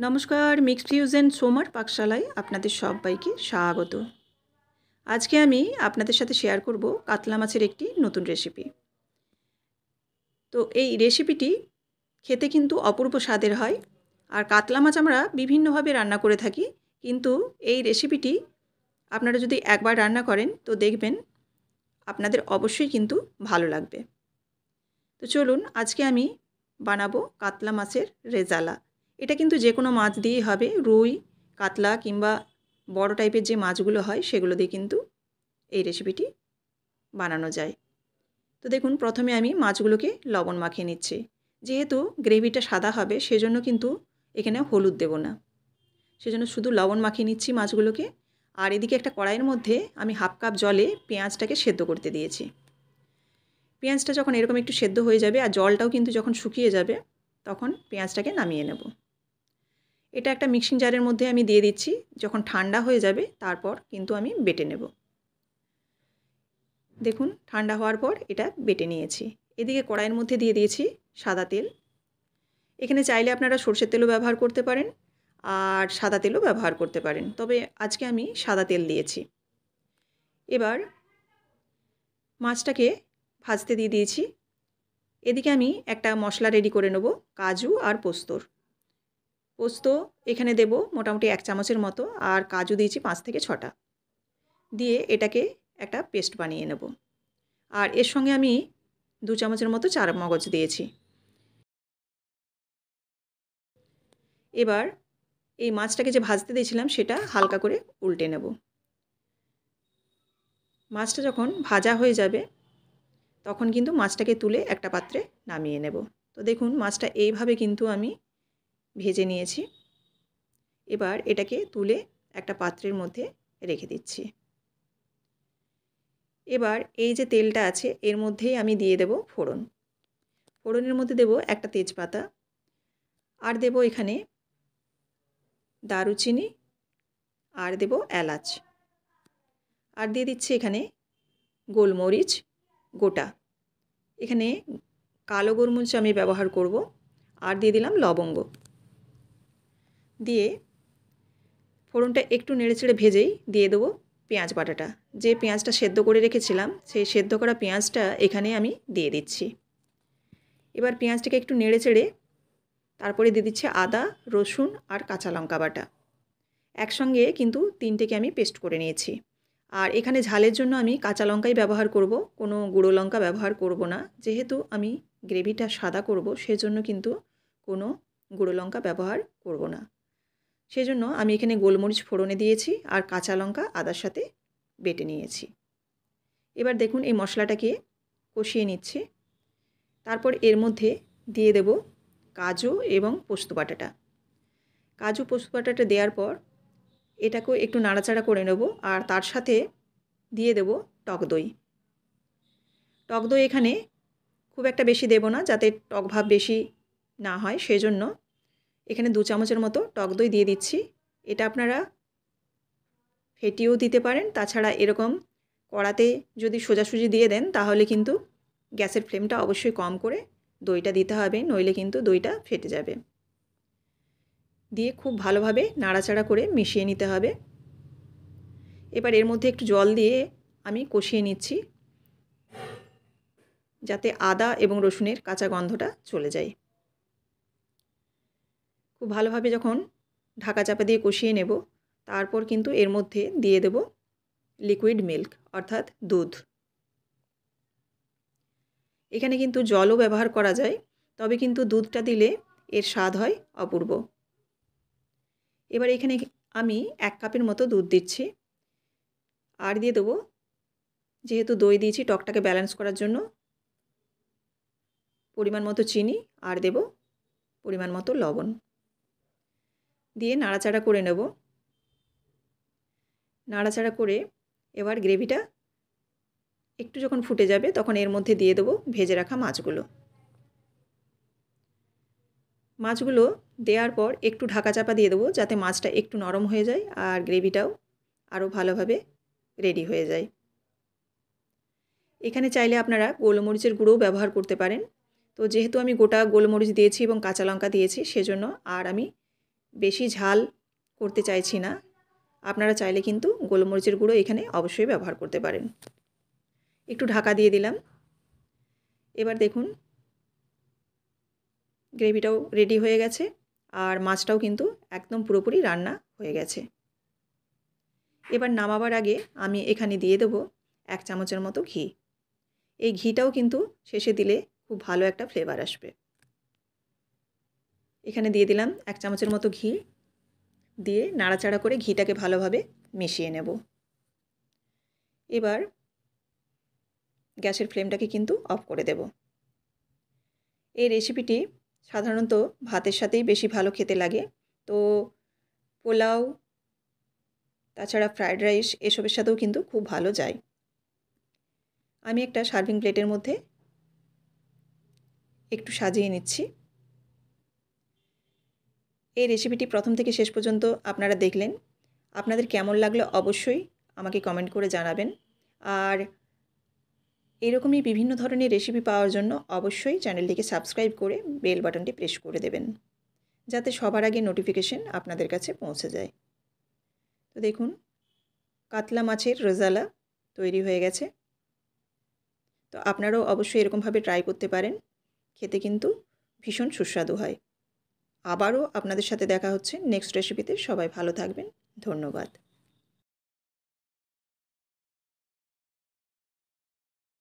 নমস্কার, mixed fusion সোমার পাকশালায় আপনাদের সবাইকে স্বাগত। আজকে আমি আপনাদের সাথে শেয়ার করব কাতলা মাছের একটি নতুন রেসিপি। তো এই রেসিপিটি খেতে কিন্তু অপূর্ব স্বাদের হয়। আর কাতলা মাছ আমরা বিভিন্নভাবে রান্না করে থাকি, কিন্তু এই রেসিপিটি আপনারা যদি একবার রান্না করেন তো দেখবেন আপনাদের অবশ্যই কিন্তু ভালো লাগবে। তো চলুন আজকে আমি বানাবো কাতলা মাছের রেজালা। এটা কিন্তু যে কোনো মাছ দিয়েই হবে, রুই, কাতলা কিংবা বড় টাইপের যে মাছগুলো হয় সেগুলো দিয়ে কিন্তু এই রেসিপিটি বানানো যায়। তো দেখুন প্রথমে আমি মাছগুলোকে লবণ মাখিয়ে নিচ্ছি। যেহেতু গ্রেভিটা সাদা হবে সেজন্য কিন্তু এখানে হলুদ দেব না, সেজন্য শুধু লবণ মাখিয়ে নিচ্ছি মাছগুলোকে। আর এদিকে একটা কড়াইয়ের মধ্যে আমি হাফ কাপ জলে পেঁয়াজটাকে সেদ্ধ করতে দিয়েছি। পেঁয়াজটা যখন এরকম একটু সেদ্ধ হয়ে যাবে আর জলটাও কিন্তু যখন শুকিয়ে যাবে তখন পেঁয়াজটাকে নামিয়ে নেব। এটা একটা মিক্সিং জারের মধ্যে আমি দিয়ে দিচ্ছি। যখন ঠান্ডা হয়ে যাবে তারপর কিন্তু আমি বেটে নেব। দেখুন ঠান্ডা হওয়ার পর এটা বেটে নিয়েছি। এদিকে কড়াইয়ের মধ্যে দিয়ে দিয়েছি সাদা তেল। এখানে চাইলে আপনারা সরষের তেলও ব্যবহার করতে পারেন আর সাদা তেলও ব্যবহার করতে পারেন, তবে আজকে আমি সাদা তেল দিয়েছি। এবার মাছটাকে ভাজতে দিয়ে দিয়েছি। এদিকে আমি একটা মশলা রেডি করে নেব, কাজু আর পোস্তর। পোস্ত এখানে দেব মোটামুটি 1 চামচের মতো, আর কাজু দিয়েছি 5 থেকে 6টা, দিয়ে এটাকে একটা পেস্ট বানিয়ে নেব। আর এর সঙ্গে আমি 2 চামচের মতো চারমগজ দিয়েছি। এবার এই মাছটাকে যে ভাজতে দিয়েছিলাম সেটা হালকা করে উল্টে নেব। মাছটা যখন ভাজা হয়ে যাবে তখন কিন্তু মাছটাকে তুলে একটা পাত্রে নামিয়ে নেব। তো দেখুন মাছটা এইভাবে কিন্তু আমি ভেজে নিয়েছি। এবার এটাকে তুলে একটা পাত্রের মধ্যে রেখে দিচ্ছি। এবার এই যে তেলটা আছে এর মধ্যেই আমি দিয়ে দেব ফোড়ন। ফোড়নের মধ্যে দেব একটা তেজপাতা, আর দেব এখানে দারুচিনি, আর দেব এলাচ, আর দিয়ে দিচ্ছি এখানে গোলমরিচ গোটা। এখানে কালো গোলমরিচ আমি ব্যবহার করব, আর দিয়ে দিলাম লবঙ্গ। দিয়ে ফোড়নটা একটু নেড়েচেড়ে ভেজেই দিয়ে দেবো পেঁয়াজ বাটাটা। যে পেঁয়াজটা সেদ্ধ করে রেখেছিলাম সেই সেদ্ধ করা পেঁয়াজটা এখানে আমি দিয়ে দিচ্ছি। এবার পেঁয়াজটাকে একটু নেড়েচেড়ে তারপরে দিয়ে দিচ্ছি আদা, রসুন আর কাঁচা লঙ্কা বাটা। একসঙ্গে কিন্তু 3টেকে আমি পেস্ট করে নিয়েছি। আর এখানে ঝালের জন্য আমি কাঁচা লঙ্কাই ব্যবহার করব, কোনো গুঁড়ো লঙ্কা ব্যবহার করব না। যেহেতু আমি গ্রেভিটা সাদা করব সেজন্য কিন্তু কোনো গুঁড়ো লঙ্কা ব্যবহার করব না। সেজন্য আমি এখানে গোলমরিচ ফোড়নে দিয়েছি আর কাঁচা লঙ্কা আদার সাথে বেটে নিয়েছি। এবার দেখুন এই মশলাটাকে কষিয়ে নিচ্ছি। তারপর এর মধ্যে দিয়ে দেব কাজু এবং পোস্ত বাটাটা। কাজু পোস্ত বাটাটা দেওয়ার পর এটাকেও একটু নাড়াচাড়া করে নেব, আর তার সাথে দিয়ে দেব টক দই। টক দই এখানে খুব একটা বেশি দেব না, যাতে টক ভাব বেশি না হয়, সেজন্য এখানে 2 চামচের মতো টক দই দিয়ে দিচ্ছি। এটা আপনারা ফেটিয়েও দিতে পারেন, তাছাড়া এরকম কড়াতে যদি সোজাসুজি দিয়ে দেন তাহলে কিন্তু গ্যাসের ফ্লেমটা অবশ্যই কম করে দইটা দিতে হবে, নইলে কিন্তু দইটা ফেটে যাবে। দিয়ে খুব ভালোভাবে নাড়াচাড়া করে মিশিয়ে নিতে হবে। এবার এর মধ্যে একটু জল দিয়ে আমি কষিয়ে নিচ্ছি, যাতে আদা এবং রসুনের কাঁচা গন্ধটা চলে যায়। খুব ভালোভাবে যখন ঢাকা চাপা দিয়ে কষিয়ে নেব তারপর কিন্তু এর মধ্যে দিয়ে দেব লিকুইড মিল্ক অর্থাৎ দুধ। এখানে কিন্তু জলও ব্যবহার করা যায়, তবে কিন্তু দুধটা দিলে এর স্বাদ হয় অপূর্ব। এবার এখানে আমি 1 কাপের মতো দুধ দিচ্ছি, আর দিয়ে দেবো, যেহেতু দই দিয়েছি টকটাকে ব্যালেন্স করার জন্য, পরিমাণ মতো চিনি, আর দেব পরিমাণ মতো লবণ। দিয়ে নাড়াচাড়া করে নেব। নাড়াচাড়া করে এবার গ্রেভিটা একটু যখন ফুটে যাবে তখন এর মধ্যে দিয়ে দেবো ভেজে রাখা মাছগুলো। মাছগুলো দেওয়ার পর একটু ঢাকা চাপা দিয়ে দেবো, যাতে মাছটা একটু নরম হয়ে যায় আর গ্রেভিটাও আরও ভালোভাবে রেডি হয়ে যায়। এখানে চাইলে আপনারা গোলমরিচের গুঁড়োও ব্যবহার করতে পারেন। তো যেহেতু আমি গোটা গোলমরিচ দিয়েছি এবং কাঁচা লঙ্কা দিয়েছি সেজন্য আর আমি বেশি ঝাল করতে চাইছি না। আপনারা চাইলে কিন্তু গোলমরিচের গুঁড়ো এখানে অবশ্যই ব্যবহার করতে পারেন। একটু ঢাকা দিয়ে দিলাম। এবার দেখুন গ্রেভিটাও রেডি হয়ে গেছে আর মাছটাও কিন্তু একদম পুরোপুরি রান্না হয়ে গেছে। এবার নামাবার আগে আমি এখানে দিয়ে দেব 1 চামচের মতো ঘি। এই ঘিটাও কিন্তু শেষে দিলে খুব ভালো একটা ফ্লেভার আসবে। এখানে দিয়ে দিলাম 1 চামচের মতো ঘি, দিয়ে নাড়াচাড়া করে ঘিটাকে ভালোভাবে মিশিয়ে নেব। এবার গ্যাসের ফ্লেমটাকে কিন্তু অফ করে দেব। এই রেসিপিটি সাধারণত ভাতের সাথেই বেশি ভালো খেতে লাগে, তো পোলাও তাছাড়া ফ্রায়েড রাইস এসবের সাথেও কিন্তু খুব ভালো যায়। আমি একটা সার্ভিং প্লেটের মধ্যে একটু সাজিয়ে নিচ্ছি। এই রেসিপিটি প্রথম থেকে শেষ পর্যন্ত আপনারা দেখলেন। আপনাদের কেমন লাগলো অবশ্যই আমাকে কমেন্ট করে জানাবেন। আর এরকমই বিভিন্ন ধরনের রেসিপি পাওয়ার জন্য অবশ্যই চ্যানেলটিকে সাবস্ক্রাইব করে বেল বাটনটি প্রেস করে দেবেন, যাতে সবার আগে নোটিফিকেশন আপনাদের কাছে পৌঁছে যায়। তো দেখুন কাতলা মাছের রেজালা তৈরি হয়ে গেছে। তো আপনারাও অবশ্যই এরকমভাবে ট্রাই করতে পারেন, খেতে কিন্তু ভীষণ সুস্বাদু হয়। আবারও আপনাদের সাথে দেখা হচ্ছে নেক্সট রেসিপিতে। সবাই ভালো থাকবেন। ধন্যবাদ।